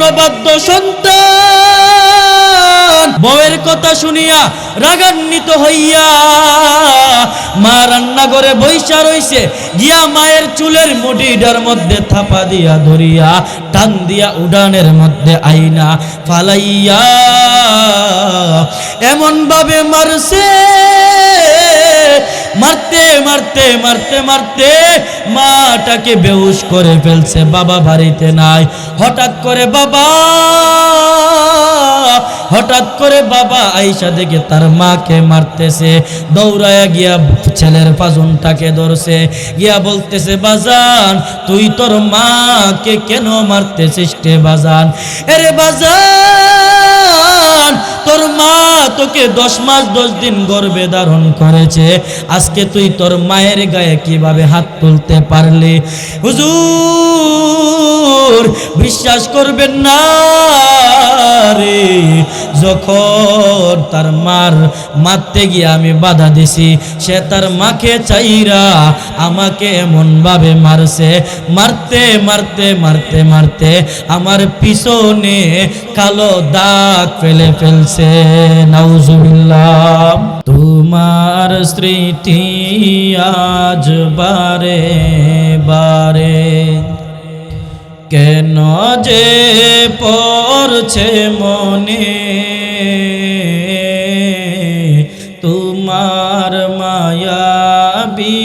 অবাধ্য সন্তান বউয়ের কথা শুনিয়া রাগান্বিত হইয়া মা রান্নাঘরে বইসা রইছে, গিয়া মায়ের চুলের মুঠিটার মধ্যে থাপা দিয়া ধরিয়া টান দিয়া উড়ানের মধ্যে আইনা ফালাইয়া এমন ভাবে মারছে, মারতে মারতে মারতে মারতে মাটাকে বেহুশ করে ফেলছে। বাবা বাড়িতে নাই। হঠাৎ করে বাবা আইসা দেখে তার মাকে মারতেছে, দৌড়ায়া গিয়া ছেলের পাজনটাকে ধরছে, গিয়া বলতেছে, বাজান তুই তোর মাকে কেন মারতেছিস রে বাজান? এরে বাজান, তোর মা তোকে 10 মাস 10 দিন গর্ভে ধারণ করেছে, আজকে তুই তোর মায়ের গায়ে কিভাবে হাত তুলতে পারলি? হুজুর বিশ্বাস করবেন না রে, যখন তার মারতে গিয়ে আমি বাধা দিছি, সে তার মাকে চাইরা আমাকে এমন ভাবে মারছে, মারতে মারতে মারতে মারতে আমার পিছনে কালো দাগ ফেলছে। নাউজুবিল্লাহ। তোমার স্মৃতি আজ বারে বারে কেন যে পড়ছে মনে, তোমার মায়াবী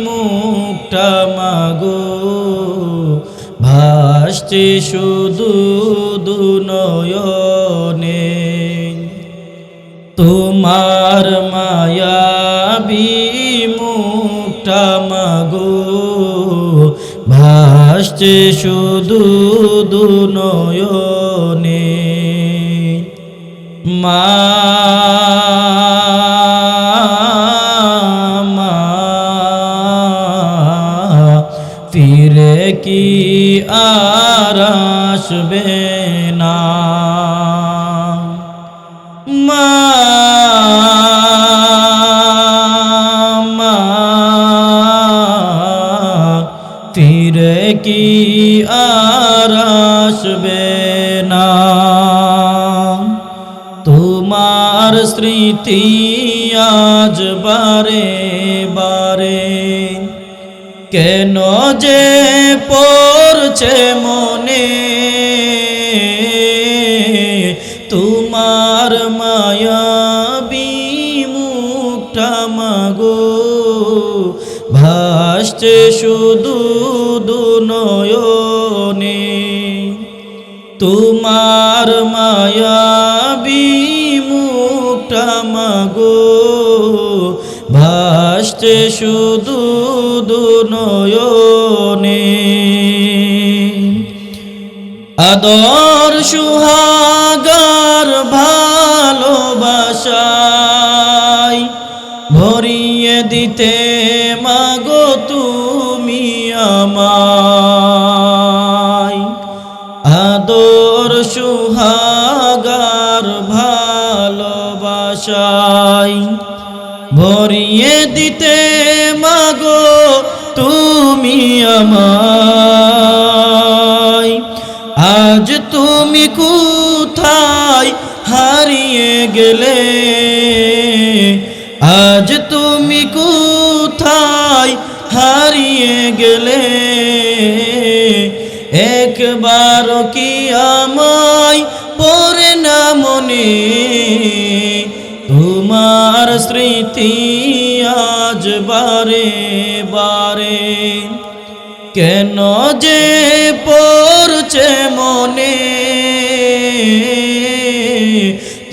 মুখটা মাগো ভাসছে শুধু দুনয়নে, তোমার মায়াবী মুখটা মাগো ভাসছে শুধু দুনয়নে। মা ফিরে কি আর আসবে না? মা ফিরে কি আর আসবে না? তোমার স্মৃতি আজ বারে বারে কেন যে পড়ছে মনে, তোমার মায়াবী মুখটা মাগো ভাসছে শুধু দুনয়নে, তোমার মায়াবী মুখটা মাগো ভাসছে শুধু দুনয়নে। আদর সুহাগার ভালোবাসায় ভরিয়ে দিতে মাগো তুমি আমায়, আদর সুহাগার ভালোবাসায় ভরিয়ে দিতে মাগো তুমি আমায়। আজ তুমি কোথায় হারিয়ে গেলে, আজ তুমি কোথায় হারিয়ে গেলে, একবার কি আমায় পড়ে না মনে, তোমার স্মৃতি আজ বারে বারে কেন যে পড়ছে মনে,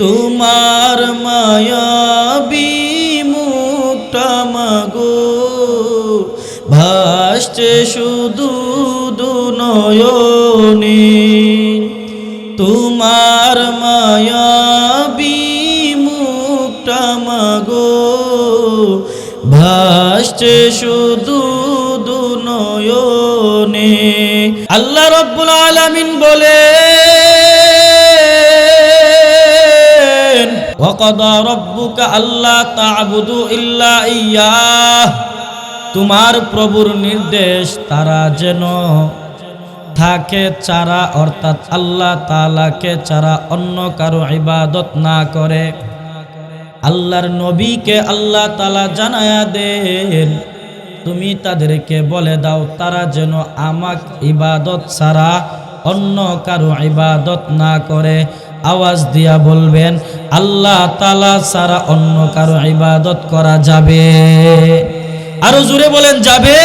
তোমার মায়াবী মুখটা মাগো ভাসছে শুধু দুনয়নে, তোমার মায়াবী মুখটা মাগো ভাসছে শুধু দুনয়নে। আল্লাহ রাব্বুল আলামিন বলেন, ওয়াকাদা রাব্বুকা আল্লা তা'বুদু ইল্লা ইয়্যাহ, তোমার প্রভুর নির্দেশ তারা যেন থাকে ছাড়া অর্থাৎ আল্লাহ তাআলাকে ছাড়া অন্য কারো ইবাদত না করে। আল্লাহর নবীকে আল্লাহ তাআলা জানায়া দেন, তুমি তাদেরকে বলে দাও তারা যেন আমাক ইবাদত ছাড়া অন্য কারো ইবাদত না করে। আওয়াজ দিয়া বলবেন, আল্লাহ তাআলা ছাড়া অন্য কারো ইবাদত করা যাবে? আরো জোরে বলেন, যাবে?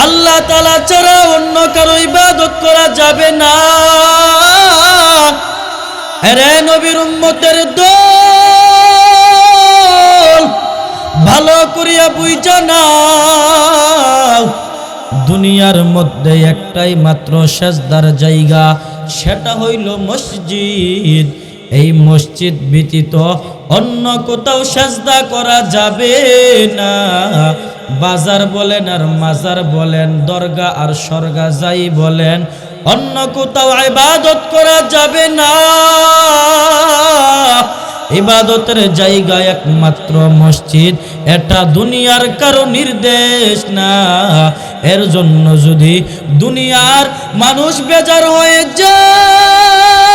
আল্লাহ তাআলা ছাড়া অন্য কারো ইবাদত করা যাবে না। আরে নবীর উম্মতের দল, ভালো করিয়া বুঝা নাও, দুনিয়ার মধ্যে একটাই মাত্র সেজদার জায়গা, সেটা হইল মসজিদ। এই মসজিদ ব্যতীত অন্য কোথাও সেজদা করা যাবে না। বাজার বলেন আর মাজার বলেন, দরগা আর সরগা যাই বলেন, অন্য কোথাও ইবাদত করা যাবে না। ইবাদতের জায়গা একমাত্র মসজিদ। এটা দুনিয়ার কারো নির্দেশ না। এর জন্য যদি দুনিয়ার মানুষ বেজার হয়ে যায়,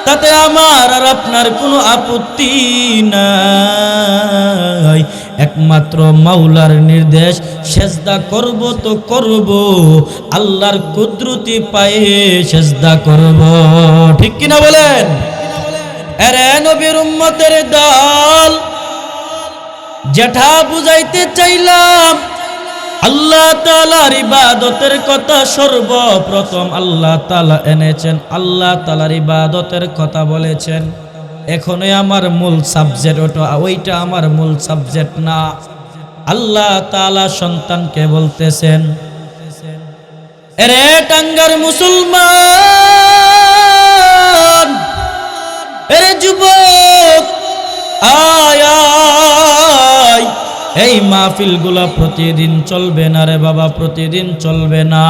তাতে আমার আর আপনার কোনো আপত্তি নাই। একমাত্র মাওলার নির্দেশ, সেজদা করব তো করব, আল্লাহর কুদরতি পায়ে সেজদা করব। ঠিক কিনা বলেন? আরে নবীর উম্মতের দল, যেটা বুঝাইতে চাইলাম, আল্লাহ তাআলার ইবাদতের কথা সর্বপ্রথম আল্লাহ তাআলা এনেছেন, আল্লাহ তাআলার ইবাদতের কথা বলেছেন। এখনই আমার মূল সাবজেক্ট ওইটা আমার মূল সাবজেক্ট না। আল্লাহ তাআলা সন্তানকে বলতেছেন, এরে টাঙ্গার মুসলমান, এরে যুবক, আয় আয়, এই মাহফিলগুলা প্রতিদিন চলবে না রে বাবা, প্রতিদিন চলবে না।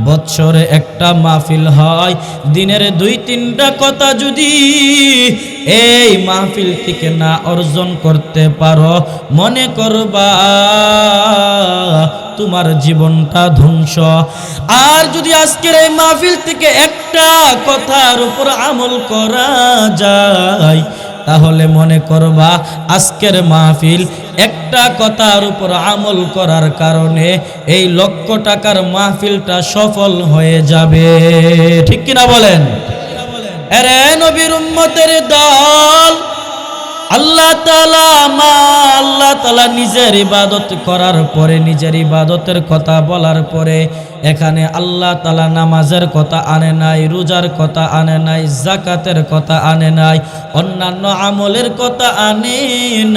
বৎসরে একটা মাহফিল হয়, দিনের 2-3টা কথা যদি এই মাহফিল থেকে না অর্জন করতে পারো, মনে করবা তোমার জীবনটা ধ্বংস। আর যদি আজকের এই মাহফিল থেকে একটা কথার উপর আমল করা যায়, তাহলে মনে করবা আজকের মাহফিল একটা কথার উপর আমল করার কারণে এই লক্ষ টাকার মাহফিলটা সফল হয়ে যাবে। ঠিক কিনা বলেন? আরে নবীর উম্মতের দল, আল্লাহ তাআলা নিজের ইবাদত করার পরে, নিজের ইবাদতের কথা বলার পরে, এখানে আল্লাহ তাআলা নামাজের কথা আনে নাই, রোজার কথা আনে নাই, যাকাতের কথা আনে নাই, অন্যান্য আমলের কথা আনে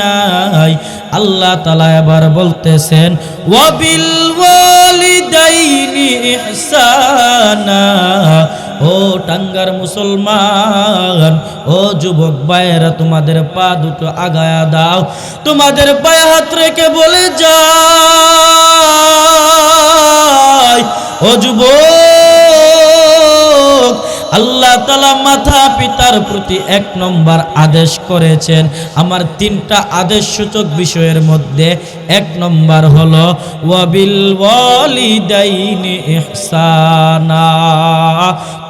নাই। আল্লাহ তাআলা এবার বলতেছেন, ওয়াবিল ওয়ালিদাইনি ইহসানা। ও টাঙ্গার মুসলমান, ও যুবক ভাইয়েরা, তোমাদের পা দুটো আগায়া দাও, তোমাদের পায়ে হাত রেখে বলে যাই, ও যুবক, আল্লাহ তাআলা মাতা পিতার প্রতি 1 নম্বর আদেশ করেছেন। আমার 3টা আদেশ সূচক বিষয়ের মধ্যে 1 নম্বর হলো ওয়াবিল ওয়ালিদাইনি ইহসানা।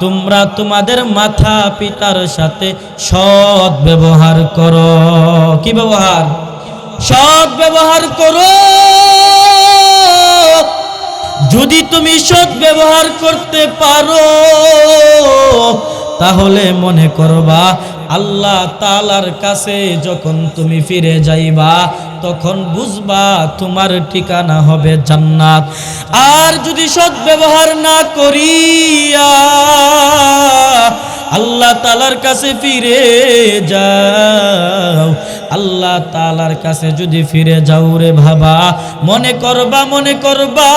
তোমরা তোমাদের মাতা পিতার সাথে সৎ ব্যবহার করো। কি ব্যবহার? সৎ ব্যবহার করো। যদি তুমি সৎ ব্যবহার করতে পারো, তাহলে মনে করবা আল্লাহ তাআলার কাছে যখন তুমি ফিরে যাইবা, তখন বুঝবা তোমার ঠিকানা হবে জান্নাত। আর যদি সৎ ব্যবহার না করিয়া আল্লাহ তাআলার কাছে ফিরে যাও, আল্লাহ তাআলার কাছে যদি ফিরে যাও রে বাবা, মনে করবা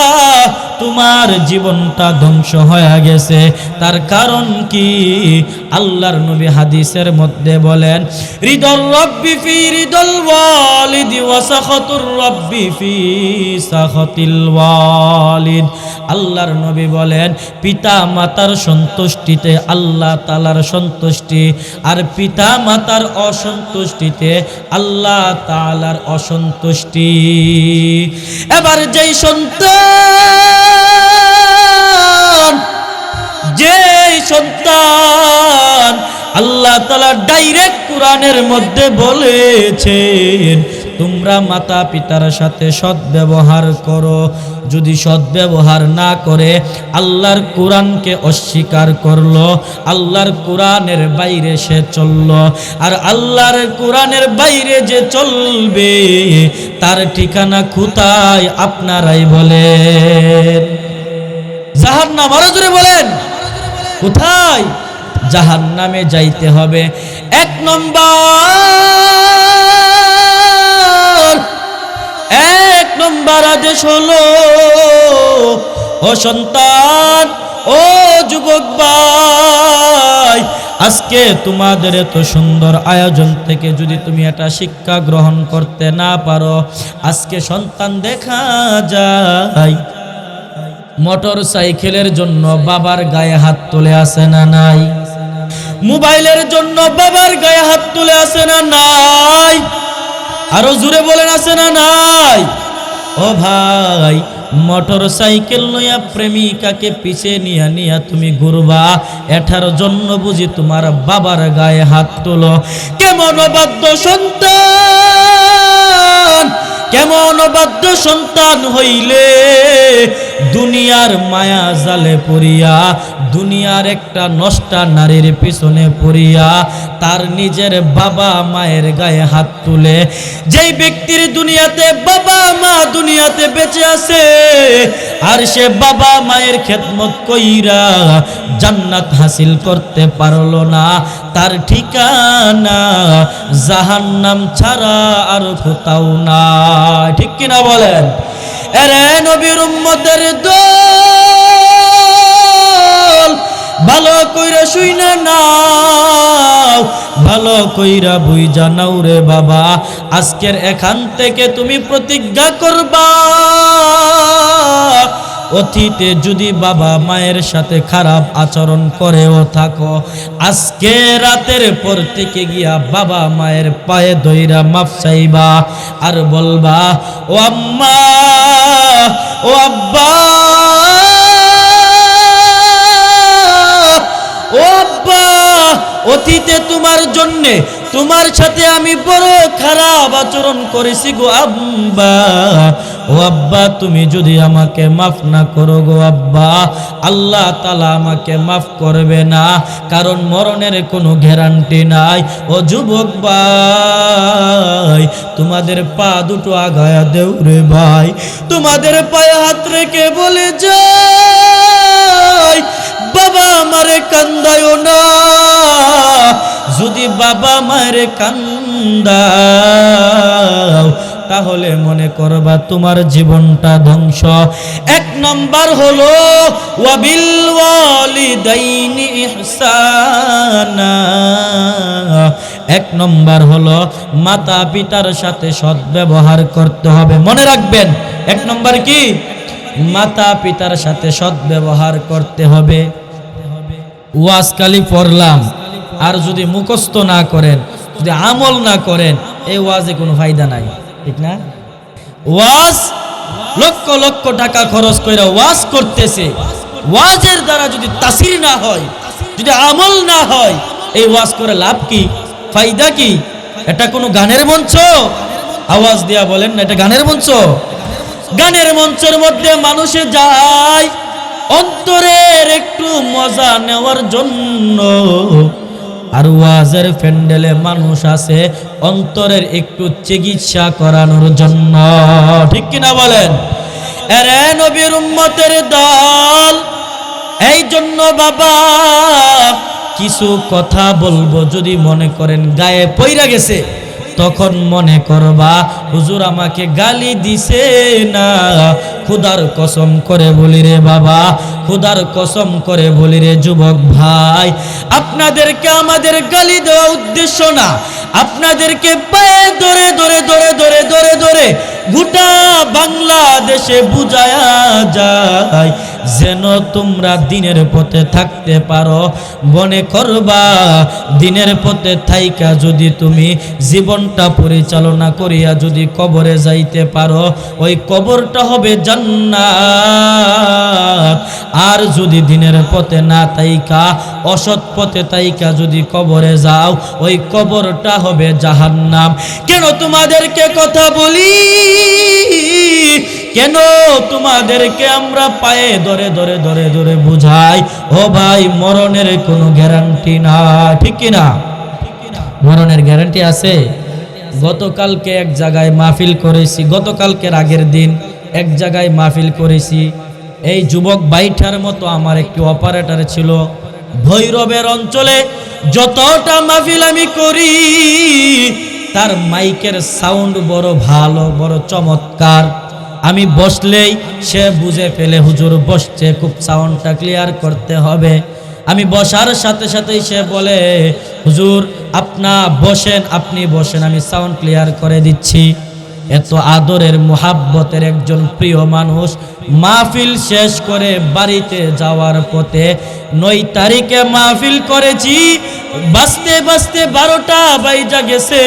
তোমার জীবনটা ধ্বংস হয়ে গেছে। তার কারণ কি? আল্লাহর নবী হাদিসের মধ্যে বলেন, রিদল রব্বি ফি রিদল ওয়ালিদি ওয়া সাখাতুর রব্বি ফি সাখাতিল ওয়ালিদ। আল্লাহর নবী বলেন, পিতা মাতার সন্তুষ্টিতে আল্লাহ তাআলার সন্তুষ্টি, আর পিতা মাতার অসন্তুষ্টিতে আল্লাহ তাআলার অসন্তুষ্টি। এবার যেই সন্তান যে সন্তান আল্লাহ তাআলা ডাইরেক্ট কোরআনের মধ্যে বলেছেন তোমরা মাতা পিতার সাথে সদ্ব্যবহার করো, যদি সদ্ব্যবহার না করে আল্লাহর কোরআনকে অস্বীকার করলো, আল্লাহর কোরআনের বাইরে সে চললো, আর আল্লাহর কোরআনের বাইরে যে চলবে তার ঠিকানা কোথায় আপনারাই বলেন? জাহান্নাম। আরো জোরে বলেন কোথায়? জাহান্নামে যাইতে হবে। এক নম্বর আদেশ হলো, ও সন্তান, ও যুবক ভাই, আজকে তোমাদের এত সুন্দর আয়োজন থেকে যদি তুমি এটা শিক্ষা গ্রহণ করতে না পারো, আজকে সন্তান দেখা যায় মোটর সাইকেলের জন্য বাবার গায়ে হাত তুলে আসে না নাই? মোবাইলের জন্য বাবার গায়ে হাত তুলে আসে না নাই? আরো জোরে বলেন আছে না নাই? ও ভাই, মোটর সাইকেল লইয়া প্রেমিকাকে পিছে নিয়া নিয়া তুমি ঘুরবা, এটার জন্য বুঝি তোমার বাবার গায়ে হাত তুলো? কেমন অবাধ্য সন্তান, কেমন অবাধ্য সন্তান হইলে দুনিয়ার মায়া জালে পড়িয়া, দুনিয়ার একটা নষ্টা নারীর পিছনে পড়িয়া তার নিজের বাবা মায়ের গায়ে হাত তুলে। যেই ব্যক্তির দুনিয়াতে বাবা মা দুনিয়াতে বেঁচে আছে আর সে বাবা মায়ের খেদমত কইরা জান্নাত হাসিল করতে পারলো না, তার ঠিকানা জাহান্নাম ছাড়া আর কোথাও না। ঠিক কিনা বলেন? এরে নবীর উম্মতের দল, ভালো কইরা শুইনা নাও, ভালো কইরা বুইঝা নাও রে বাবা। আজকের এখান থেকে তুমি প্রতিজ্ঞা করবা, অতীতে যদি বাবা মায়ের সাথে খারাপ আচরণ করেও থাকো, আজকে রাতের পর থেকে গিয়া বাবা মায়ের পায়ে ধইরা মাফ চাইবা আর বলবা, ও আম্মা, ও আব্বা, ও আব্বা, অতীতে তোমার জন্যে তোমার সাথে আমি বড় খারাপ আচরণ করেছি গো আব্বা। ও আব্বা, তুমি যদি আমাকে মাফ না করো গো আব্বা, আল্লাহ তাআলা আমাকে মাফ করবে না, কারণ মরণের কোনো গ্যারান্টি নাই। ও যুবক ভাই, তোমাদের পা দুটো আগায়া দেও রে ভাই, তোমাদের পায়ে হাত রেখে বলে যাই, বাবা আমারে কান্দায়ও না। যদি বাবা মায়ের কান্দাও তাহলে মনে করবা তোমার জীবনটা ধ্বংস। এক নম্বর হলো ওয়াবিল ওয়ালিদাইনি ইহসানা, এক নম্বর হলো মাতা পিতার সাথে সদ্ব্যবহার করতে হবে। মনে রাখবেন, এক নম্বর কি? মাতা পিতার সাথে সদ্ব্যবহার করতে হবে। ওয়াজ কালি পড়লাম আর যদি মুখস্থ না করেন, যদি আমল না করেন, এই ওয়াজে কোনো ফায়দা নাই। ঠিক না? ওয়াজ লক্ষ লক্ষ টাকা খরচ করে ওয়াজ করতেছে, ওয়াজের দ্বারা যদি তাসির না হয়, যদি আমল না হয়, এই ওয়াজ করে লাভ কি? ফায়দা কি? এটা কোনো গানের মঞ্চ? আওয়াজ দিয়া বলেন না, এটা গানের মঞ্চ? গানের মঞ্চের মধ্যে মানুষে যায় অন্তরের একটু মজা নেওয়ার জন্য, আর ওয়াজের প্যান্ডেলে মানুষ আছে অন্তরের একটু চিকিৎসা করানোর জন্য। ঠিক কিনা বলেন? এরে নবীর উম্মতের দল, এই জন্য বাবা কিছু কথা বলবো, যদি মনে করেন গায়ে পইরা গেছে, তখন মনে করবা হুজুর আমাকে গালি দিছে না। খুদার কসম করে বলি রে বাবা, খুদার কসম করে বলি রে যুবক ভাই, আপনাদেরকে আমাদের গালি দেওয়া উদ্দেশ্য না, আপনাদেরকে পায়ে ধরে ধরে ধরে ধরে ধরে ধরে গোটা বাংলাদেশে বুঝায়া যায় যেন তোমরা দিনের পথে থাকতে পারো। মনে করবা দিনের পথে থাইকা যদি তুমি জীবনটা পরিচালনা করিয়া যদি কবরে যাইতে পারো, ওই কবরটা হবে জান্নাত। আর যদি দিনের পথে না তাইকা অসৎ পথে তাইকা যদি কবরে যাও, ওই কবরটা হবে জাহান্নাম। কেন তোমাদেরকে কথা বলি, কেন তোমাদেরকে আমরা পায়ে ধরে ধরে ধরে ধরে বুঝাই? ও ভাই, মরণের কোনো গ্যারান্টি না, ঠিক কিনা? মরণের গ্যারান্টি আছে? গতকালকে এক জায়গায় মাহফিল করেছি, গতকালকের আগের দিন এক জায়গায় মাহফিল করেছি। এই যুবক বাইঠার মতো আমার একটি অপারেটর ছিল। ভৈরবের অঞ্চলে যতটা মাহফিল আমি করি, তার মাইকের সাউন্ড বড় ভালো, বড় চমৎকার। আমি বসলেই সে বুঝে ফেলে হুজুর বসছে, খুব সাউন্ডটা ক্লিয়ার করতে হবে। আমি বসার সাথে সাথেই সে বলে হুজুর আপনি বসেন, আমি সাউন্ড ক্লিয়ার করে দিচ্ছি। এত আদরের মুহাব্বতের একজন প্রিয় মানুষ। মাহফিল শেষ করে বাড়িতে যাওয়ার পথে 9 তারিখে মাহফিল করেছি, বাজতে বাজতে 12টা বাইজা গেছে।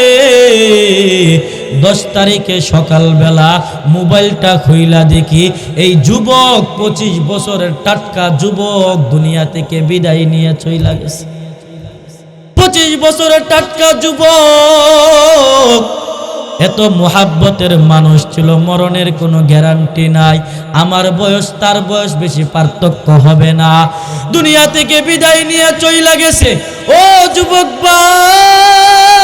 10 তারিখে সকালবেলা মোবাইলটা খুইলা দেখি এই যুবক 25 বছরের টাটকা যুবক দুনিয়া থেকে বিদায় নিয়ে চইলা গেছে। 25 বছরের টাটকা যুবক, এত মুহাব্বতের মানুষ ছিল, মরণের কোনো গ্যারান্টি নাই। আমার বয়স তার বয়স বেশি পার্থক্য হবে না, দুনিয়া থেকে বিদায় নিয়ে চইলা গেছে। ও যুবক ভাই,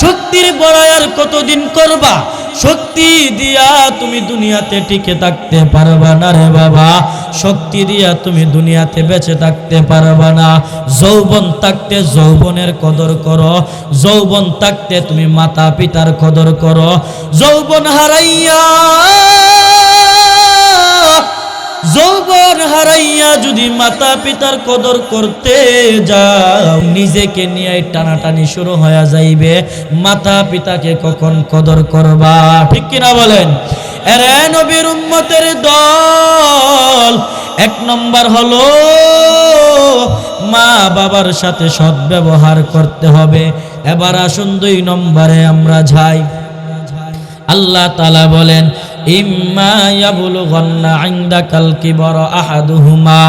শক্তির বড়াই আর কতদিন করবা? শক্তি দিয়া তুমি দুনিয়াতে টিকে থাকতে পারবা না রে বাবা, শক্তি দিয়া তুমি দুনিয়াতে বেঁচে থাকতে পারবা না। যৌবন থাকতে যৌবনের কদর করো, যৌবন থাকতে তুমি মাতা পিতার কদর করো। যৌবন হারাইয়া যদি মাতা পিতার কদর করতে যাও, নিজেকে নিয়ে টানাটানি শুরু হয়ে যাইবে। মাতা পিতাকে কখন কদর করবা? ঠিক কিনা বলেন? এরে নবীর উম্মতের দল, 1 নম্বর হলো মা বাবার সাথে সৎ ব্যবহার করতে হবে। এবার আসুন 2 নম্বরে আমরা যাই। আল্লাহ তাআলা বলেন ইম্মা ইয়াবলুগান্না ইনদাকাল কিবরা আহাদুহুমা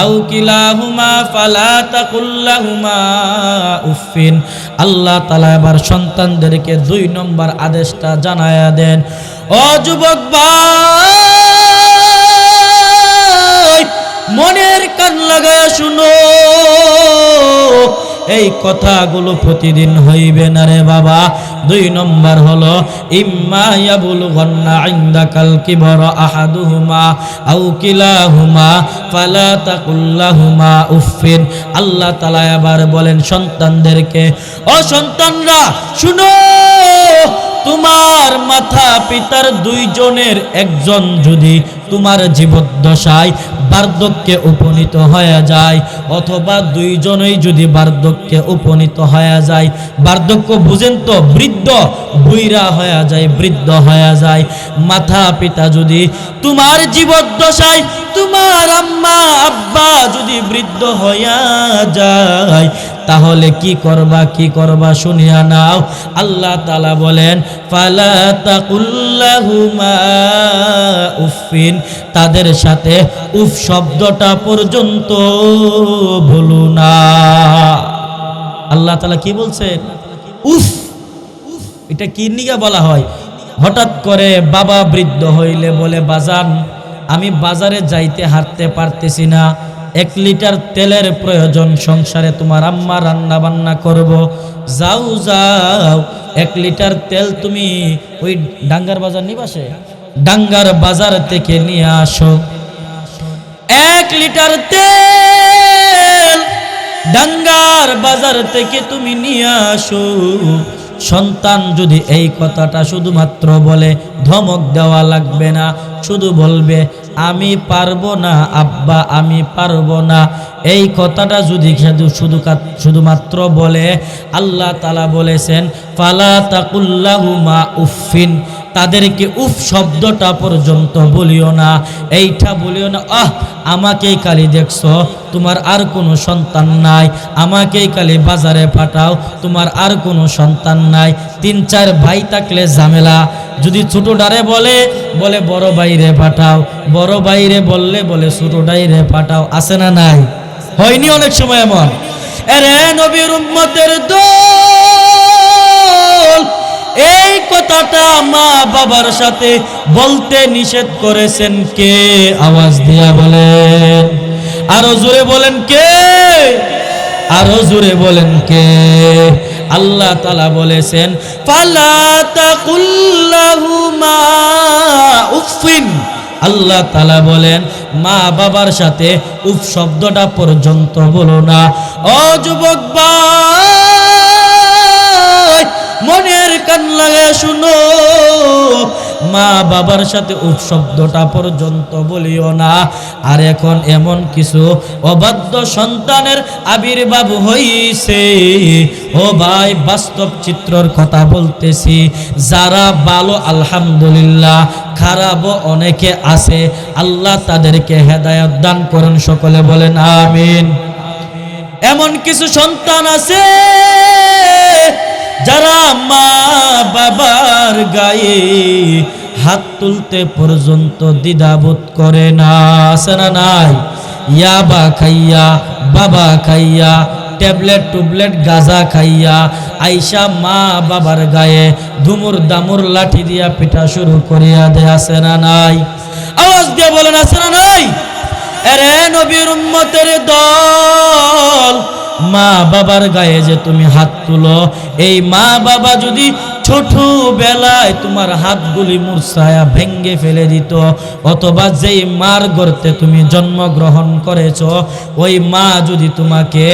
আও কিলাহুমা ফালা তাকুল লাহুমা উফিন। আল্লাহ তাআলা এবার সন্তানদেরকে 2 নম্বর আদেশটা জানায়া দেন। ও যুবক ভাই, মনের কান লাগায়া শুনো, এই কথাগুলো প্রতিদিন হইবে না রে বাবা। 2 নম্বর হলো ইম্মা ইয়াবলুগান্না ইনদাকাল কিবরা আহাদুহুমা আও কিলাহুমা ফালা তাকুল লাহুমা উফিন। আল্লাহ তাআলা আবার বলেন সন্তানদেরকে, ও সন্তানরা শুনো, তোমার মাতা পিতার 2 জনের একজন যদি তোমার জীবদ্দশায় বার্ধক্যে উপনীত হয়ে যায়, অথবা 2 জনই যদি বার্ধক্যে উপনীত হয়ে যায়, বার্ধক্য বুঝেন তো, বৃদ্ধ বুইরা হয়ে যায়, বৃদ্ধ হয়ে যায়। মাতা পিতা যদি তোমার জীবদ্দশায়, তোমার আম্মা আব্বা যদি বৃদ্ধ হইয়া যায়, তাহলে কি করবা শুনিয়া নাও। আল্লাহ তাআলা বলেন ফালা তাকুল লাহুমা উফিন, তাদের সাথে উফ শব্দটা পর্যন্ত বলো না। আল্লাহ তাআলা কি বলছেন? উফ। এটা কি নিয়ে বলা হয়? হঠাৎ করে বাবা বৃদ্ধ হইলে বলে বাজান আমি বাজারে যাইতে হাঁটতে পারতেছি না, 1 লিটার তেলের প্রয়োজন, সংসারে তোমার আম্মা রান্না বান্না করব, যাও 1 লিটার তেল তুমি ওই ডাঙ্গার বাজার নিবাসে ডাঙ্গার বাজার থেকে নিয়ে আসো। 1 লিটার তেল ডাঙ্গার বাজার থেকে তুমি নিয়ে আসো। সন্তান যদি এই কথাটা শুধুমাত্র বলে, ধমক দেওয়া লাগবে না, শুধু বলবে আমি পারবো না আব্বা, আমি পারবো না। এই কথাটা যদি শুধুমাত্র বলে, আল্লাহ তাআলা বলেছেন ফালা তাকুল লাহুমা উফিন, তাদেরকে উফ শব্দটা পর্যন্ত বলিও না, এইটা বলিও না, আমাকেই খালি দেখছো, তোমার আর কোনো সন্তান নাই, আমাকেই খালি বাজারে পাঠাও, তোমার আর কোনো সন্তান নাই। 3-4 ভাই থাকলে ঝামেলা, যদি ছোটটারে বলে বড় ভাইরে পাঠাও, বড় ভাইরে বললে বলে ছোটটাইরে পাঠাও, আছে না নাই? হয়নি অনেক সময় এমন? এরে নবীর উম্মতের দল, এই কথাটা মা বাবার সাথে বলতে নিষেধ করেছেন কে? আওয়াজ দিয়া বলেন, আরো জোরে বলেন কে? আরো জোরে বলেন কে? আল্লাহ তাআলা বলেছেন ফালা তাকুল্লাহুমা উফিন। আল্লাহ তাআলা বলেন মা বাবার সাথে উফ শব্দটা পর্যন্ত বলো না। ও যুবক ভাই, মনের কান লাগায় শুনো, মা বাবার সাথে উফ শব্দটা পর্যন্ত বলিও না। আর এখন এমন কিছু অবাধ্য সন্তানের আবির্ভাব হইছে, ও ভাই বাস্তব চিত্রর কথা বলতেছি। যারা ভালো আলহামদুলিল্লাহ, খারাপও অনেকে আছে, আল্লাহ তাদেরকে হেদায়েত দান করুন, সকলে বলেন আমিন। এমন কিছু সন্তান আছে যারা মা বাবার গায়ে হাত তুলতে পর্যন্ত দ্বিধাবোধ করে না, আছে না নাই? ইয়াবা খাইয়া, বাবা খাইয়া, ট্যাবলেট টুবলেট গাঁজা খাইয়া আইসা মা বাবার গায়ে ধুমুর দামুর লাঠি দিয়া পিঠা শুরু করিয়া দেয়, আছে না নাই? আওয়াজ দিয়ে বলেন আছে না নাই? এরে নবীর উম্মতের দল, মা বাবার গায়ে যে তুমি হাত তুলো, এই মা বাবা যদি ছোটবেলায় তোমার হাতগুলি মুরছায়া ভেঙ্গে ফেলে দিত, অথবা যেই মার গর্তে তুমি জন্মগ্রহণ করেছ, ওই মা যদি তোমাকে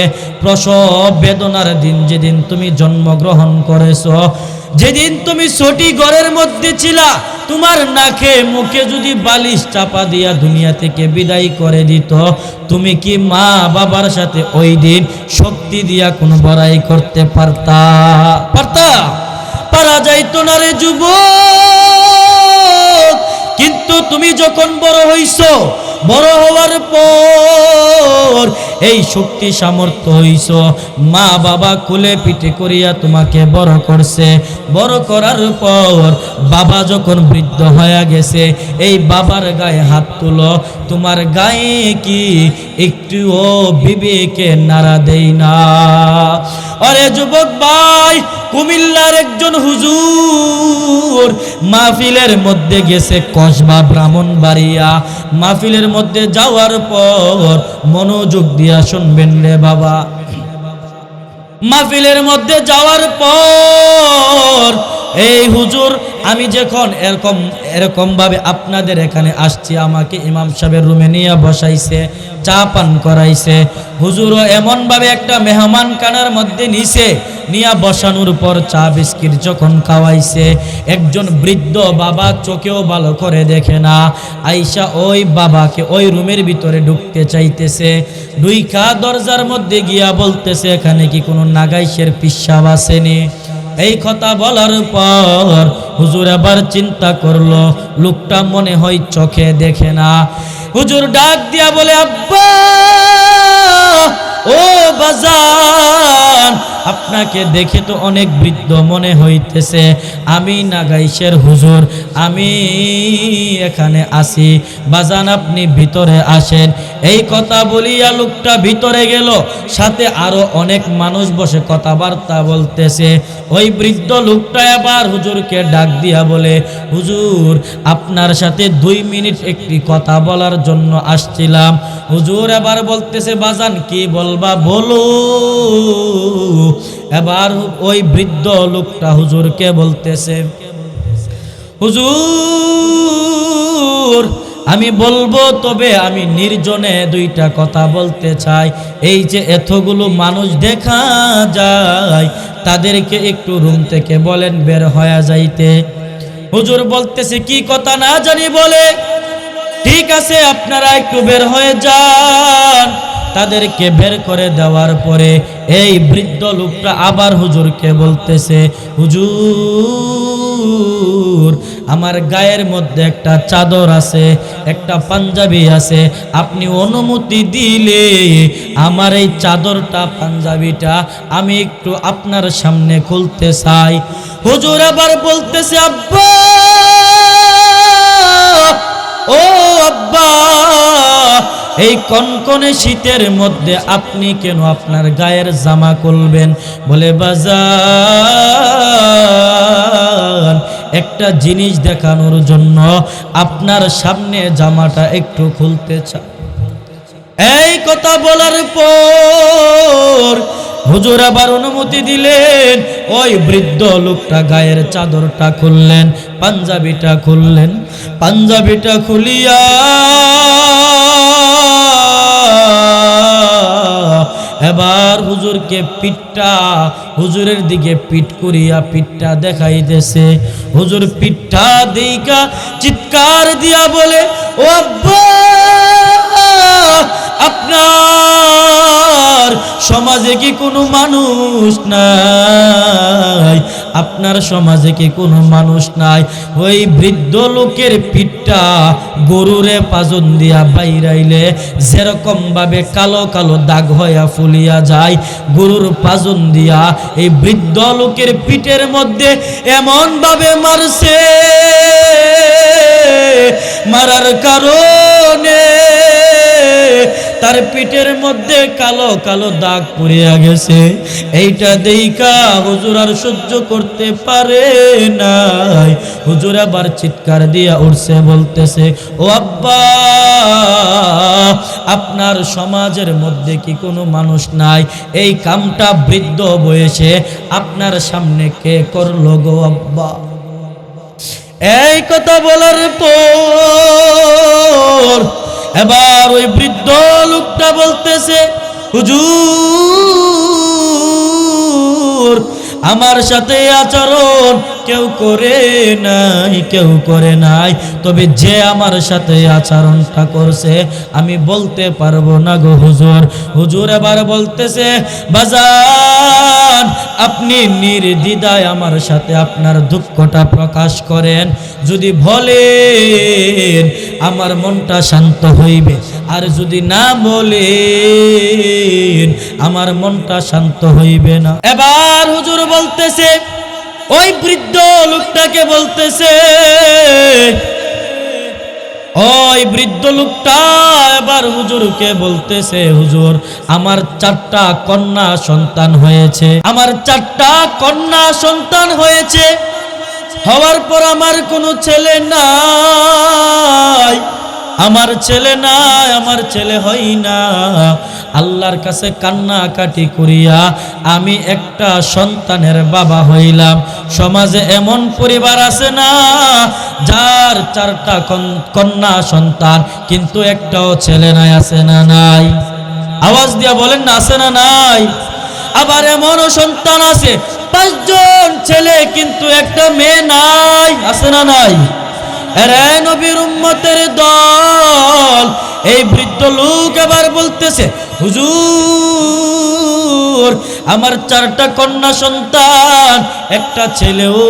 প্রসব বেদনার দিন, যেদিন তুমি জন্মগ্রহণ করেছ, যেদিন তুমি ছোটি ঘরের মধ্যে ছিলা, তোমার নাকে মুখে যদি বালিশ চাপা দিয়া দুনিয়া থেকে বিদায় করে দিত, তুমি কি মা বাবার সাথে ওই দিন শক্তি দিয়া কোনো বড়াই করতে পারতা? পারা যাইতো না রে যুবক। কিন্তু তুমি যখন বড় হইছো, বড় হওয়ার পর এই শক্তি সামর্থ্য হইছ, মা বাবা কোলে পিঠে করিয়া তোমাকে বড় করছে। বড় করার পর বাবা যখন বৃদ্ধ হয়ে গেছে, এই বাবার গায়ে হাত তুলো, তোমার গায়ে কি একটুও বিবেকে নাড়া দেই না? আরে যুবক ভাই, কুমিল্লার একজন হুজুর মাহফিলের মধ্যে গেছে কসবা ব্রাহ্মণবাড়িয়া। মাহফিলের মধ্যে যাওয়ার পর মনোযোগ দিয়া শুনবেন রে বাবা, মাহফিলের মধ্যে যাওয়ার পর এই হুজুর, আমি যখন এরকম ভাবে আপনাদের এখানে আসছি, আমাকে ইমাম সাহেবের রুমে নিয়ে বসাইছে, চা পান করাইছে। হুজুরও এমন ভাবে একটা মেহমান খানার মধ্যে নিছে, নিয়া বসানোর পর চা বিস্কিট যখন খাওয়াইছে, একজন বৃদ্ধ বাবা চোখেও ভালো করে দেখে না, আইসা ওই বাবাকে ওই রুমের ভিতরে ঢুকতে চাইতেছে। ঢুইকা দরজার মধ্যে গিয়া বলতেছে, এখানে কি কোনো নাগাইশের পিসাব আসেনি? এই কথা বলার পর হুজুর আবার চিন্তা করলো, লোকটা মনে হয় চোখে দেখে না। হুজুর ডাক দিয়া বলে, আব্বা ও বাজান, আপনাকে দেখে তো অনেক বৃদ্ধ মনে হইতেছে, আমি নাগাইশের হুজুর, আমি এখানে আসি, বাজান আপনি ভিতরে আসেন। এই কথা বলিয়া লোকটা ভিতরে গেল, সাথে আরো অনেক মানুষ বসে কথাবার্তা বলতেছে। ওই বৃদ্ধ লোকটা আবার হুজুরকে ডাক দিয়া বলে, হুজুর আপনার সাথে 2 মিনিট একটি কথা বলার জন্য আসছিলাম। হুজুর এবার বলতেছে, বাজান কি বলবা বলো। এবার ওই বৃদ্ধ লোকটা হুজুরকে বলতেছে, হুজুর আমি বলবো, তবে আমি নির্জনে 2টা কথা বলতে চাই। এই যে এতগুলো মানুষ দেখা যায়, তাদেরকে একটু রুম থেকে বলেন বের হয়ে যাইতে। হুজুর বলতেছে, কি কথা না জানি বলে, ঠিক আছে আপনারা একটু বের হয়ে যান। তাদেরকে বের করে দেওয়ার পরে এই বৃদ্ধ লোকটা আবার হুজুরকে বলতেছে, হুজুর আমার গায়ের মধ্যে একটা চাদর আছে, একটা পাঞ্জাবি আছে, আপনি অনুমতি দিলে আমার এই চাদরটা পাঞ্জাবিটা আমি একটু আপনার সামনে খুলতে চাই। হুজুর আবার বলতেছে, আব্বা ও আব্বা, এই কনকনে শীতের মধ্যে আপনি কেন আপনার গায়ের জামা খুলবেন? বলে বাজান, একটা জিনিস দেখানোর জন্য আপনার সামনে জামাটা একটু খুলতে চাই। এই কথা বলার পর হুজুর আবার অনুমতি দিলেন। ওই বৃদ্ধ লোকটা গায়ের চাদরটা খুললেন, পাঞ্জাবিটা খুললেন। পাঞ্জাবিটা খুলিয়া এবার হুজুরকে পিঠটা, হুজুরের দিকে পিঠ করিয়া পিঠটা দেখাইতেছে। হুজুর পিঠটা দেইকা চিৎকার দিয়া বলে, ও আব্বা, আপনার সমাজে কি কোনো মানুষ নাই? আপনার সমাজে কি কোনো মানুষ নাই? ওই বৃদ্ধ লোকের পিঠটা গরুরে পাজন দিয়া বাইরাইলে যেরকম ভাবে কালো কালো দাগ হইয়া ফুলিয়া যায়, গরুর পাজন দিয়া এই বৃদ্ধ লোকের পিঠের মধ্যে এমন ভাবে মারছে, মারার কারণে তার পিঠের মধ্যে কালো কালো দাগ পড়িয়া গেছে। এইটা দেইখা হুজুর আর সহ্য করতে পারে নাই। হুজুর আবার চিৎকার দিয়া উঠছে, বলতেছে, ও আব্বা, আপনার সমাজের মধ্যে কি কোনো মানুষ নাই? এই কামটা বৃদ্ধ বয়সে আপনার সামনে কে করলো গো আব্বা? এই কথা বলার পর এবার ওই বৃদ্ধ লোকটা বলতেছে, হুজুর, আমার সাথে আচরণ কেউ করে নাই, কেউ করে নাই, তবে যে আমার সাথে আচরণটা করছে আমি বলতে পারবো না গো হুজুর। হুজুর এবার বলতেছে, বাজান, আপনি নির্দ্বিধায় আমার সাথে আপনার দুঃখটা প্রকাশ করেন। যদি বলেন আমার মনটা শান্ত হইবে, আর যদি না বলেন আমার মনটা শান্ত হইবে না। এবার হুজুর বলতেছে, ওই বৃদ্ধ লোকটাকে বলতেছে, ওই বৃদ্ধ লোকটা এবার হুজুরকে বলতেছে, হুজুর, আমার 4টা কন্যা সন্তান হয়েছে, আমার 4টা কন্যা সন্তান হয়েছে, হওয়ার পর আমার কোনো ছেলে নাই, আমার ছেলে নাই, আমার ছেলে হয় না। আল্লাহর কাছে কান্নাকাটি করিয়া আমি একটা সন্তানের বাবা হইলাম। সমাজে এমন পরিবার আছে না যার 4টা কন্যা সন্তান কিন্তু একটাও ছেলে নাই? আছে না নাই? আওয়াজ দিয়া বলেন না, আছে না নাই? আবার এমনও সন্তান আছে 5 জন ছেলে কিন্তু একটা মেয়ে নাই। আছে না নাই? এরে নবীর উম্মতের দল, এই বৃদ্ধ লোক এবার বলতেছে, হুজুর, আমার 4টা কন্যা সন্তান, একটা ছেলেও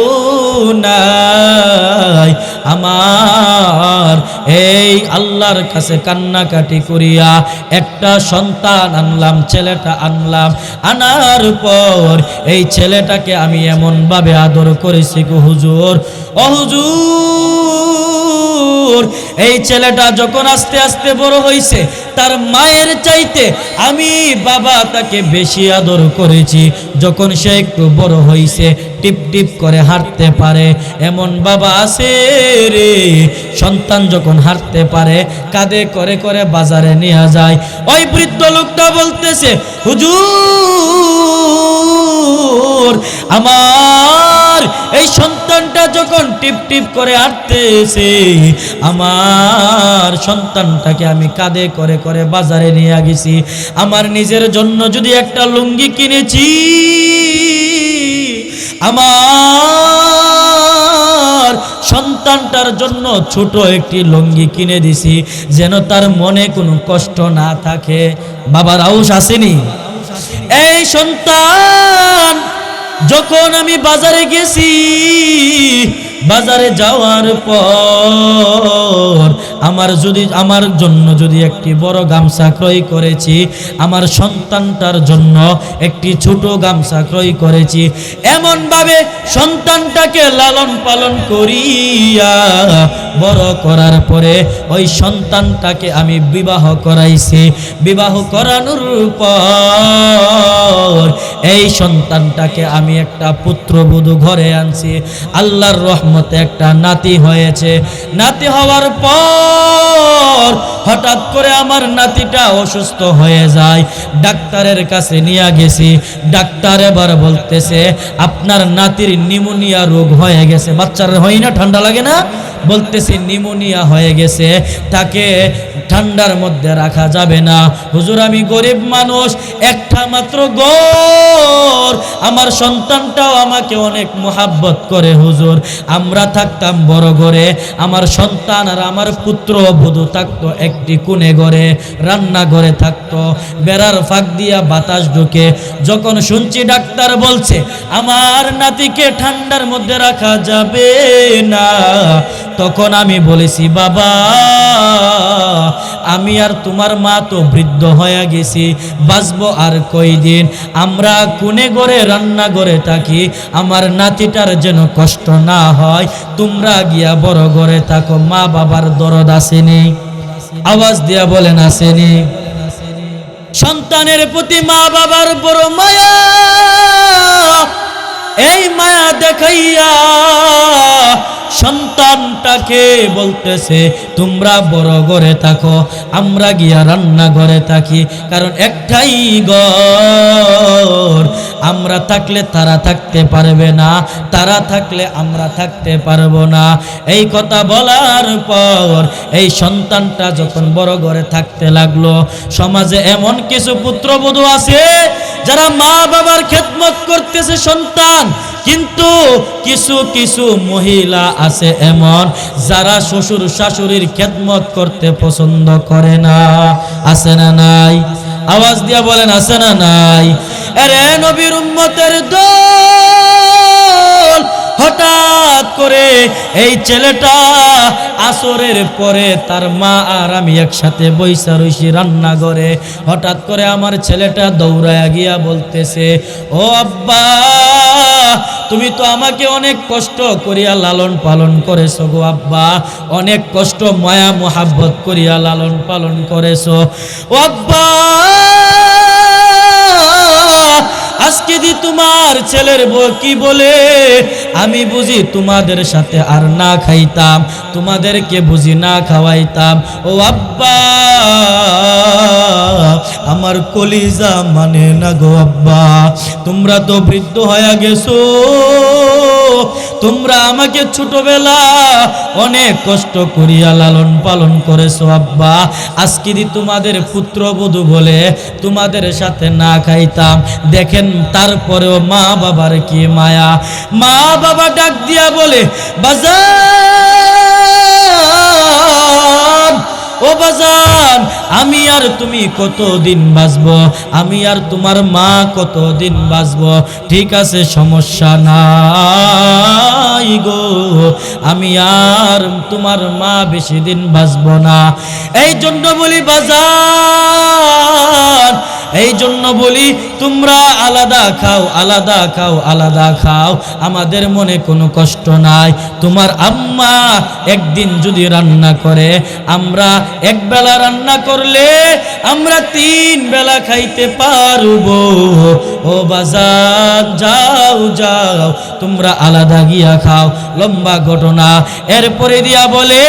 নাই। আমার এই আল্লাহর কাছে কান্নাকাটি করিয়া একটা সন্তান আনলাম, ছেলেটা আনলাম। আনার পর এই ছেলেটাকে আমি এমন ভাবে আদর করেছি গো হুজুর, ও হুজুর, এই ছেলেটা যখন আস্তে আস্তে বড় হইছে, তার মায়ের চাইতে আমি বাবা তাকে বেশি আদর করেছি। যখন সে একটু বড় হইছে, টিপ টিপ করে হাঁটতে পারে, এমন বাবা আছে রে, সন্তান যখন হাঁটতে পারে কাঁধে করে করে বাজারে নিয়ে যায়। ওই বৃদ্ধ লোকটা বলতেছে, হুজুর, আমার এই সন্তানটা যখন টিপ টিপ করে হাঁটতেছে, আমার সন্তানটাকে আমি কাঁধে করে করে বাজারে নিয়ে গেছি। আমার নিজের জন্য যদি একটা লুঙ্গি কিনেছি, আমার সন্তানটার জন্য ছোট একটি লুঙ্গি কিনে দিছি, যেন তার মনে কোনো কষ্ট না থাকে। বাবার আউশ আসেনি? এই সন্তান যখন আমি বাজারে গেছি, বাজারে যাওয়ার পর আমার জন্য যদি একটি বড় গামছা ক্রয় করেছি, আমার সন্তানটার জন্য একটি ছোট গামছা ক্রয় করেছি, এমন ভাবে সন্তানটাকে লালন পালন করিয়া বড় করার পরে ওই সন্তানটাকে আমি বিবাহ করাইছি। বিবাহ করানোর পর এই সন্তানটাকে আমি একটা পুত্রবধূ ঘরে আনছি। আল্লাহর রহমতে একটা নাতি হয়েছে। নাতি হওয়ার পর হঠাৎ করে আমার নাতিটা অসুস্থ হয়ে যায়। ডাক্তারের কাছে নিয়ে গেছি। ডাক্তার এবার বলতেছে আপনার নাতির নিউমোনিয়া রোগ হয়ে গেছে। বাচ্চার হয় না, ঠান্ডা লাগে না? বলতেছে নিউমোনিয়া হয়ে গেছে, তাকে ঠান্ডার মধ্যে রাখা যাবে না। হুজুর আমি গরিব মানুষ, একটা মাত্র ঘর, আমার সন্তানটাও আমাকে অনেক মোহাব্বত করে হুজুর। আমরা থাকতাম বড় ঘরে, আমার সন্তান আর আমার পুত্র বধূ থাকতো একটি কোণে ঘরে, রান্না ঘরে থাকতো, বেড়ার ফাঁক দিয়া বাতাস ঢুকে। যখন শুনছি ডাক্তার বলছে আমার নাতিকে ঠান্ডার মধ্যে রাখা যাবে না, তখন আমি বলেছি বাবা আমি আর তোমার মা তো বৃদ্ধ হয়ে গেছি, বাঁচবো আর কয়দিন। আমরা কোণে ঘরে রান্না ঘরে থাকি, আমার নাতিটার যেন কষ্ট না হয়, তোমরা গিয়া বড় ঘরে থাকো। মা বাবার দরদ আসেনি? আওয়াজ দিয়া বলেন আসেনি? সন্তানের প্রতি মা বাবার বড় মায়া। এই মায়া দেখাইয়া সন্তানটাকে বলতেছে তোমরা বড় ঘরে থাকো, আমরা গিয়া রান্না ঘরে থাকি। কারণ একটাই ঘর, আমরা থাকলে তারা থাকতে পারবে না, তারা থাকলে আমরা থাকতে পারবো না। এই কথা বলার পর এই সন্তানটা যখন বড় ঘরে থাকতে লাগলো, সমাজে এমন কিছু পুত্রবধূ আছে যারা মা বাবার খেদমত করতেছে সন্তান, কিন্তু কিছু কিছু মহিলা আছে এমন যারা শ্বশুর শাশুড়ির খেদমত করতে পছন্দ করে না। আছে না নাই? আওয়াজ দিয়া বলেন আছে না নাই? আরে নবীর উম্মতের দল, হঠাৎ করে এই ছেলেটা আসরের পরে তার মা আর আমি একসাথে বইসা রইছি রান্নাঘরে। হঠাৎ করে আমার ছেলেটা দৌড়ায়া গিয়া বলতেছে ও আব্বা তুমি তো আমাকে অনেক কষ্ট করিয়া লালন পালন করেছো গো আব্বা, অনেক কষ্ট মায়া মোহাব্বত করিয়া লালন পালন করেছো ও আব্বা। আজকে দি তোমার ছেলের বউ কি বলে আমি বুঝি তোমাদের সাথে আর না খাইতাম, তোমাদেরকে বুঝি না খাওয়াইতাম। ও আব্বা আমার কলিজা মানে না গো আব্বা, তোমরা তো বৃদ্ধ হয়ে গেছো, তোমরা আমাকে ছোটবেলা অনেক কষ্ট করিয়া লালন পালন করেছো আব্বা, আজকে দি তোমাদের পুত্রবধূ বলে তোমাদের সাথে না খাইতাম। দেখেন তারপরেও মা বাবার কি মায়া। মা বাবা ডাক দিয়া বলে বাজান ও বাজান আমি আর তুমি কতদিন বাঁচবো, আমি আর তোমার মা কতদিন বাঁচবো। ঠিক আছে সমস্যা নাই গো, আমি আর তোমার মা বেশি দিন বাঁচবো না। এই জন্য বলি বাজান, এই জন্য বলি তোমরা আলাদা খাও আলাদা খাও আলাদা খাও, আমাদের মনে কোনো কষ্ট নাই। তোমার আম্মা একদিন যদি রান্না করে, আমরা এক বেলা রান্না করলে আমরা 3 বেলা খাইতে পারবো। ও বাজার যাও যাও তোমরা আলাদা গিয়া খাও। লম্বা ঘটনা। এরপরে দিয়া বলে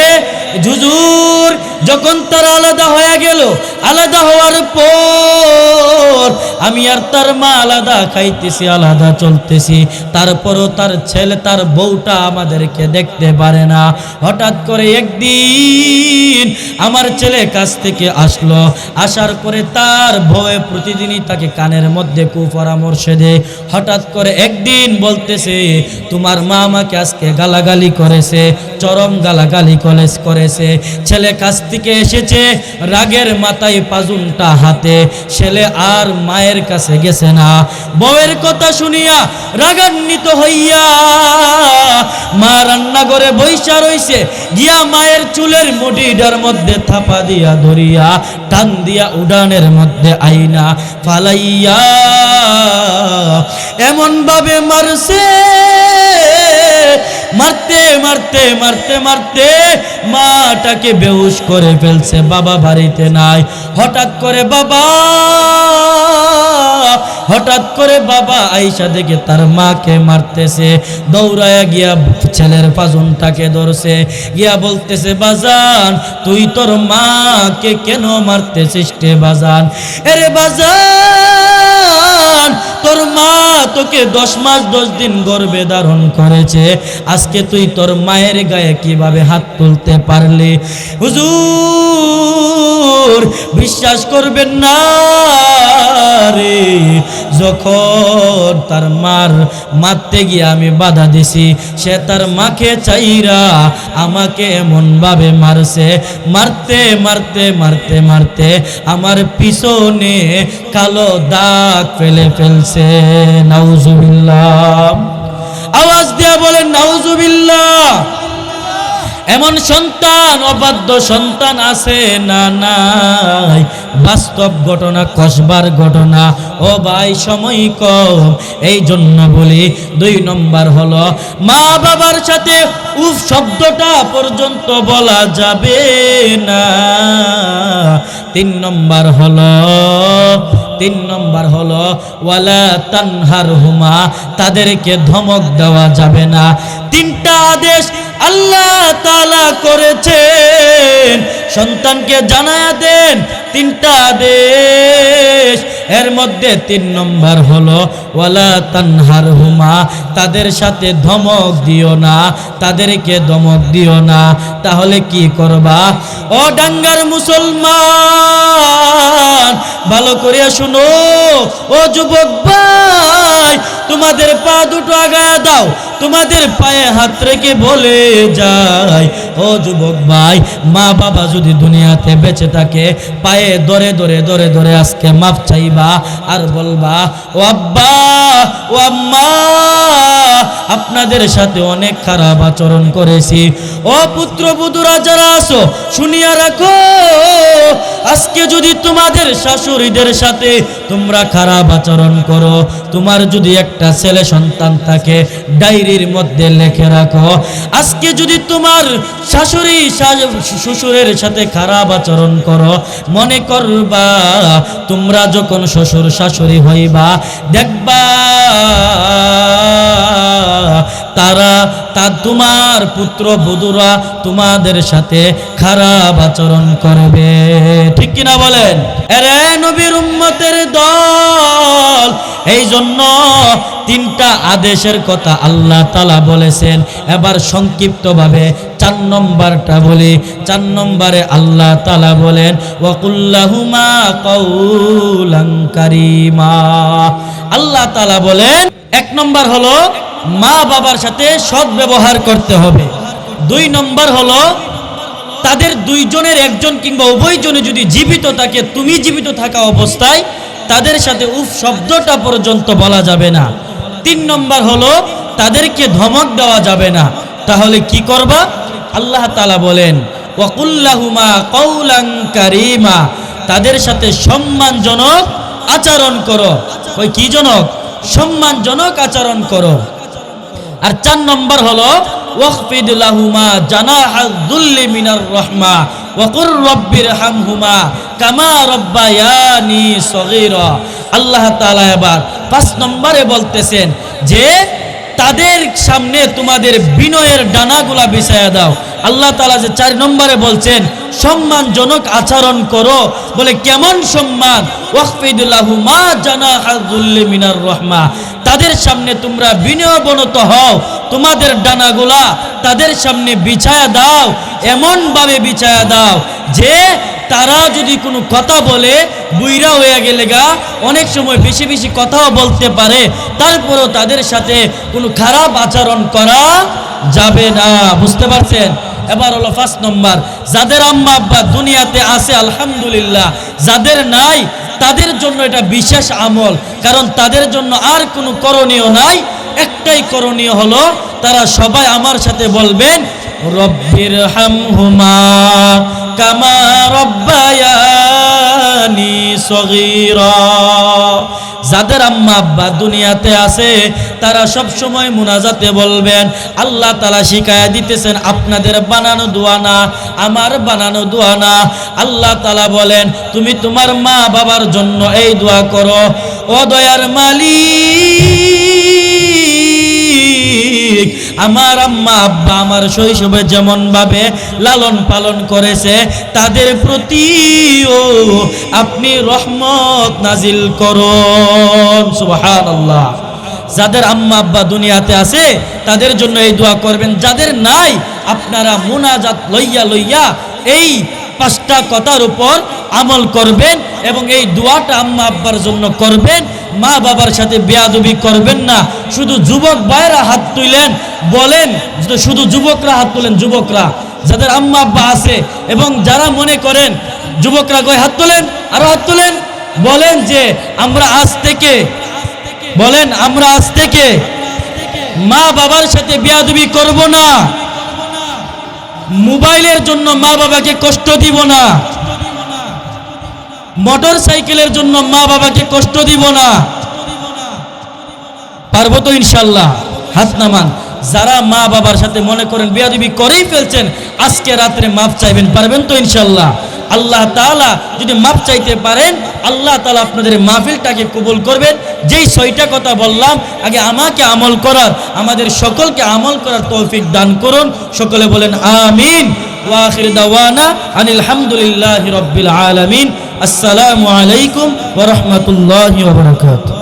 হুজুর যখন তারা আলাদা হয়ে গেল, আলাদা হওয়ার পর আমি আর তার মা আলাদা খাইতেছি আলাদা চলতেছি, তারপরও তার ছেলে তার বউটা আমাদেরকে দেখতে পারে না। হঠাৎ করে একদিন আমার ছেলে কাছ থেকে আসলো, আসার পরে তার বউয়ে প্রতিদিনই তাকে কানের মধ্যে কুপরামর্শ দেয়। হঠাৎ করে একদিন বলতেছে তোমার মা আমাকে আজকে গালাগালি করেছে, চরম গালাগালি করেছে, হয়েছে, ছেলে কাছ থেকে এসেছে, রাগের মাথায় পাজুনটা হাতে, ছেলে আর মায়ের কাছে গেছে না। বউয়ের কথা শুনিয়া রাগান্বিত হইয়া মা রান্নাঘরে বইসা রইছে, গিয়া মায়ের চুলের মুঠিটার মধ্যে থাপা দিয়া ধরিয়া টান দিয়া উড়ানের মধ্যে আইনা ফালাইয়া এমন ভাবে মারছে, মারতে মারতে মারতে মারতে মাটাকে বেহুশ করে ফেলছে। বাবা বাড়িতে নাই। হঠাৎ করে বাবা আইসা দেখে তার মাকে মারতেছে, দৌড়ায়া গিয়া ছেলের পাজনটাকে ধরছে, গিয়া বলতেছে, বাজান তুই তোর মাকে কেন মারতেছিস রে বাজান? এরে বাজান, তোর মা তোকে 10 মাস 10 দিন গর্ভে ধারণ করেছে, আজকে তুই তোর মায়ের গায়ে কিভাবে হাত তুলতে পারলি? হুজুর বিশ্বাস করবেন না রে, যখন তার মারতে গিয়ে আমি বাধা দিছি, সে তার মাকে চাইরা আমাকে এমন ভাবে মারছে, মারতে মারতে মারতে মারতে আমার পিছনে কালো দাগ ফেলছে। নাউজুবিল্লাহ। আওয়াজ দিয়া বলেন নাউজুবিল্লাহ। এমন সন্তান, অবাধ্য সন্তান আছে না নাই? বাস্তব ঘটনা, কসবার ঘটনা। ও ভাই সময় কম, এই জন্য বলি 2 নম্বর হলো মা বাবার সাথে উফ শব্দটা পর্যন্ত বলা যাবে না। 3 নম্বর হলো ওয়ালা তানহারহুমা, তাদেরকে ধমক দেওয়া যাবে না। 3টা আদেশ আল্লাহ তাআলা করেছেন, সন্তানকে জানায়া দেন 3টা আদেশ। এর মধ্যে 3 নম্বর হলো ওয়ালা তানহারহুমা, তাদের সাথে ধমক দিও না, তাদেরকে ধমক দিও না। তাহলে কি করবা? ও ডাঙ্গার মুসলমান, ভালো করে শুনো। ও যুবক ভাই, তোমাদের পা দুটো আগায়া দাও, তোমাদের পায়ে হাত রেখে বলে যায়, ও যুবক ভাই, মা বাবা যদি দুনিয়াতে বেঁচে থাকে, পায়ে ধরে ধরে ধরে ধরে আজকে মাফ চাইবা আর বলবা, ও আব্বা ও আম্মা, আপনাদের সাথে অনেক খারাপ আচরণ করেছি। ও পুত্রবধূরা যারা আছো, শুনিয়া রাখো, আজকে যদি তোমাদের শাশুড়িদের সাথে তোমরা খারাপ আচরণ করো, তোমার যদি একটা ছেলে সন্তান থাকে, ডায়েরির মধ্যে লিখে রাখো, আজকে যদি তোমার শাশুড়ি শ্বশুরের সাথে খারাপ আচরণ করো, মনে করবা তোমরা যখন শ্বশুর শাশুড়ি হইবা, দেখবা তোমার পুত্র বধূরা তোমাদের সাথে খারাপ আচরণ করবে। ঠিক কিনা বলেন? এরে নবীর উম্মতের দল, এই জন্য 3টা আদেশের কথা আল্লাহ তাআলা বলেছেন। এবার সংক্ষিপ্তভাবে 4 নম্বরটা বলি। 4 নম্বরে আল্লাহ তাআলা বলেন, ওয়াকুল্লাহুমা কাউলান কারীমা। আল্লাহ তাআলা বলেন 1 নম্বর হলো মা বাবার সাথে সৎ ব্যবহার করতে হবে। 2 নম্বর হলো তাদের 2 জনের একজন কিংবা উভয়জনে যদি জীবিত থাকে, তুমি জীবিত থাকা অবস্থায় তাদের সাথে উফ শব্দটা পর্যন্ত বলা যাবে না। 3 নম্বর হলো তাদেরকে ধমক দেওয়া যাবে না। তাহলে কি করবা? আল্লাহ তাআলা বলেন, ওয়াকুল্লাহুমা কাউলান কারীমা, তাদের সাথে সম্মানজনক আচরণ করো। ওই কি জনক? সম্মানজনক আচরণ করো। আর 4 নম্বর হলো ওয়াখফিদ লাহুমা জানাহাদ দুল্লি মিনার রাহমা ওয়া কুর রাব্বিরহামহুমা কামা রাব্বায়ানি সগীরা। আল্লাহ তাআলা এবার 5 নম্বরে বলতেছেন যে তাদের সামনে তোমাদের বিনয়ের ডানাগুলা বিছায়া দাও। আল্লাহ তাআলা যে 4 নম্বরে বলছেন সম্মানজনক আচরণ করো, বলে কেমন সম্মান? ওয়াখফিদ লাহুমা জানাহাদ দুল্লি মিনার রাহমা, তাদের সামনে তোমরা বিনয়বনত হও, তোমাদের ডানাগুলা তাদের সামনে বিছায়া দাও, এমন ভাবে বিছায়া দাও যে তারা যদি কোনো কথা বলে, বুইরা হয়ে গেলে অনেক সময় বেশি বেশি কথাও বলতে পারে, তারপরও তাদের সাথে কোনো খারাপ আচরণ করা যাবে না। বুঝতে পারছেন? এবার হলো 5 নম্বর, যাদের আম্মা আব্বা দুনিয়াতে আছে আলহামদুলিল্লাহ, যাদের নাই তাদের জন্য এটা বিশেষ আমল, কারণ তাদের জন্য আর কোনো করণীয় নাই, একটাই করণীয় হলো তারা সবাই আমার সাথে বলবেন রব্বির হামহুমা কামা রব্বায়ানি সগীরা। যাদের আম্মা আব্বা দুনিয়াতে আছে তারা সব সময় মুনাজাতে বলবেন, আল্লাহ তাআলা শিখায়া দিতেছেন আপনাদের বানানো দোয়া না, আমার বানানো দোয়া না। আল্লাহ তাআলা বলেন তুমি তোমার মা বাবার জন্য এই দোয়া করো, ও দয়ার মালিক আমার আম্মা আব্বা আমার শৈশবে যেমন ভাবে লালন পালন করেছে তাদের প্রতিও আপনি রহমত নাজিল করুন। সুবহানাল্লাহ। যাদের আম্মা আব্বা দুনিয়াতে আছে তাদের জন্য এই দোয়া করবেন, যাদের নাই আপনারা মুনাজাত লইয়া লইয়া এই 5টা কথার উপর আমল করবেন এবং এই দোয়াটা আম্মা আব্বার জন্য করবেন। মা বাবার সাথে বেয়াদবি করবেন না। শুধু যুবক ভাইরা হাত তুলেন, বলেন শুধু যুবকরা হাত তুলেন, যুবকরা যাদের আম্মা আব্বা আছে এবং যারা মনে করেন যুবকরা কই হাত তোলেন, আরো হাত তোলেন, বলেন যে আমরা আজ থেকে, বলেন আমরা আজ থেকে মা বাবার সাথে বেয়াদবি করব না, মোবাইলের জন্য মা বাবাকে কষ্ট দিব না, মোটর সাইকেলের জন্য মা বাবাকে কষ্ট দিব না। পারবো তো ইনশাল্লাহ? হাত নামান। যারা মা বাবার সাথে মনে করেন বেয়াদবি করেই ফেলছেন, আজকে রাত্রে মাফ চাইবেন, পারবেন তো ইনশাল্লাহ? আল্লাহ তাআলা যদি মাফ চাইতে পারেন আল্লাহ তাআলা আপনাদের মাহফিলটাকে কবুল করবেন। যেই 6টা কথা বললাম আগে আমাকে আমল করার, আমাদের সকলকে আমল করার তৌফিক দান করুন। সকলে বলেন আমিন। ওয়া আখির দাওয়ানা আনিল হামদুলিল্লাহি রাব্বিল আলামিন। আসসালামু আলাইকুম ওয়া রাহমাতুল্লাহি ওয়া বারাকাতুহু।